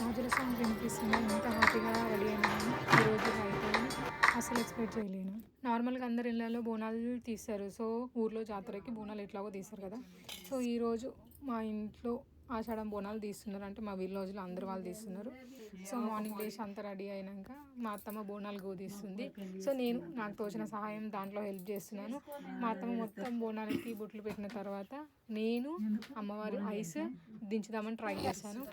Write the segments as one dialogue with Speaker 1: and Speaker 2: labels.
Speaker 1: గాజుల sound వినిపిస్తుంది. ఎంత హ్యాపీగా రెడీ అయినాను ఈరోజు అయితే అసలు ఎక్స్పెక్ట్ చేయలేను. నార్మల్గా అందరి ఇళ్ళలో బోనాలు తీస్తారు. సో ఊర్లో జాతరకి బోనాలు ఎట్లాగో తీస్తారు కదా. సో ఈరోజు మా ఇంట్లో ఆషాఢం బోనాలు తీస్తున్నారు. అంటే మా విలేజ్లో అందరు వాళ్ళు తీస్తున్నారు. సో మార్నింగ్ లేచి అంతా రెడీ అయినాక మా అత్తమ్మ బోనాలు గోదిస్తుంది. సో నేను నాకు తోచిన సహాయం దాంట్లో హెల్ప్ చేస్తున్నాను. మా అత్తమ్మ మొత్తం బోనాలకి బొట్లు పెట్టిన తర్వాత నేను అమ్మవారి ఐస్ దించుదామని ట్రై చేశాను.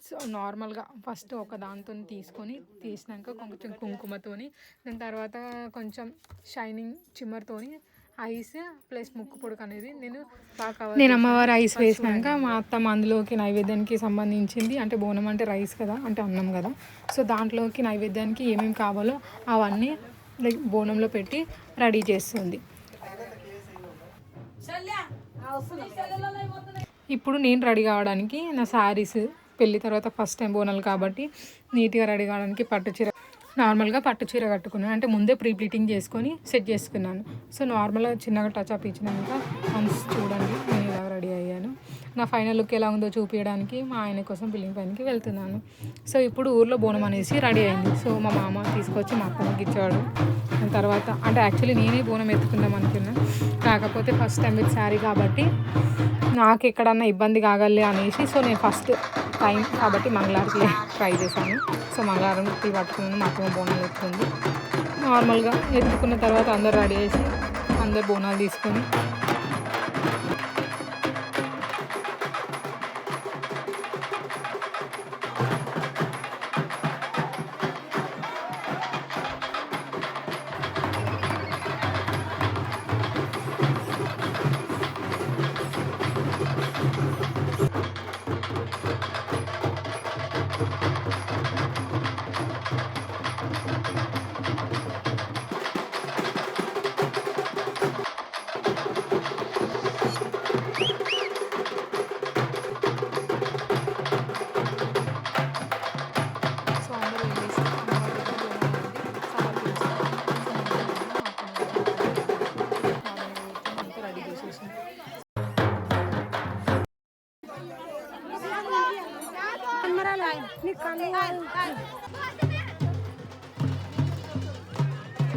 Speaker 1: సో నార్మల్గా ఫస్ట్ ఒక దాంతో తీసుకొని తీసినాక కొంచెం కుంకుమతోని, దాని తర్వాత కొంచెం షైనింగ్ చిమ్మర్తోని ఐస్ ప్లస్ ముక్కు పొడుకు అనేది నేను అమ్మవారి ఐస్ వేసినాక మా అత్తమ్మ అందులోకి నైవేద్యానికి సంబంధించింది, అంటే బోనం అంటే రైస్ కదా, అంటే అన్నం కదా. సో దాంట్లోకి నైవేద్యానికి ఏమేమి కావాలో అవన్నీ లైక్ బోనంలో పెట్టి రెడీ చేస్తుంది. ఇప్పుడు నేను రెడీ కావడానికి నా శారీస్, పెళ్ళి తర్వాత ఫస్ట్ టైం బోనాలు కాబట్టి నీట్గా రెడీ కావడానికి నార్మల్గా పట్టు చీర కట్టుకున్నాను. అంటే ముందే ప్రీ ప్లీటింగ్ చేసుకొని సెట్ చేసుకున్నాను. సో నార్మల్గా చిన్నగా టచ్అప్ ఇచ్చినాక వన్స్ చూడండి నేను ఇలా రెడీ అయ్యాను. నా ఫైనల్ లుక్ ఎలా ఉందో చూపించడానికి మా ఆయన కోసం బిల్లింగ్ పైనకి వెళ్తున్నాను. సో ఇప్పుడు ఊర్లో బోనం అనేసి రెడీ అయింది. సో మా మామ తీసుకొచ్చి మా అత్తమ్మకి ఇచ్చాడు. దాని తర్వాత అంటే యాక్చువల్లీ నేనే బోనం ఎత్తుకుందాం అనుకున్నా, కాకపోతే ఫస్ట్ టైం విత్ శారీ కాబట్టి నాకు ఎక్కడన్నా ఇబ్బంది కాగలే అనేసి, సో నేను ఫస్ట్ టైం కాబట్టి మంగళారతి ట్రై చేశాను. సో మంగళారతి పట్టుకున్నాను, మా అత్తమ్మ బోనాలు ఎత్తుకుంది. నార్మల్గా ఎత్తుకున్న తర్వాత అందరు రెడీ చేసి అందరు బోనాలు తీసుకొని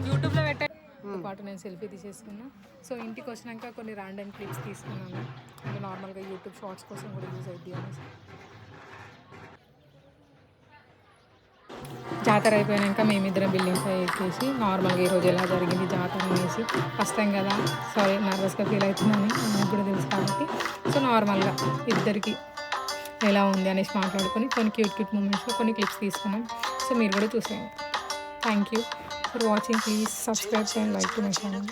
Speaker 1: యూట్యూబ్లో పెట్టే పాటు నేను సెల్ఫీ తీసేసుకున్నా. సో ఇంటికి వచ్చినాక కొన్ని ర్యాండమ్ క్లిప్స్ తీసుకున్నాను, అంటే నార్మల్గా యూట్యూబ్ షార్ట్స్ కోసం కూడా యూజ్ అవుతుంది అనేసి. జాతర అయిపోయాక మేమిద్దరం బిల్డింగ్ పై ఎక్కేసి నార్మల్గా ఈరోజు ఎలా జరిగింది జాతర అనేసి, ఫస్ట్ టైం కదా సారీ నర్వస్గా ఫీల్ అవుతుందని నాకు కూడా తెలుసు కాబట్టి, సో నార్మల్గా ఇద్దరికి ఎలా ఉంది అనేసి మాట్లాడుకొని కొన్ని క్యూట్ మూమెంట్స్లో కొన్ని క్లిప్స్ తీసుకున్నాం. సో మీరు కూడా చూసేయండి. Thank you for watching. Please subscribe and like to my channel.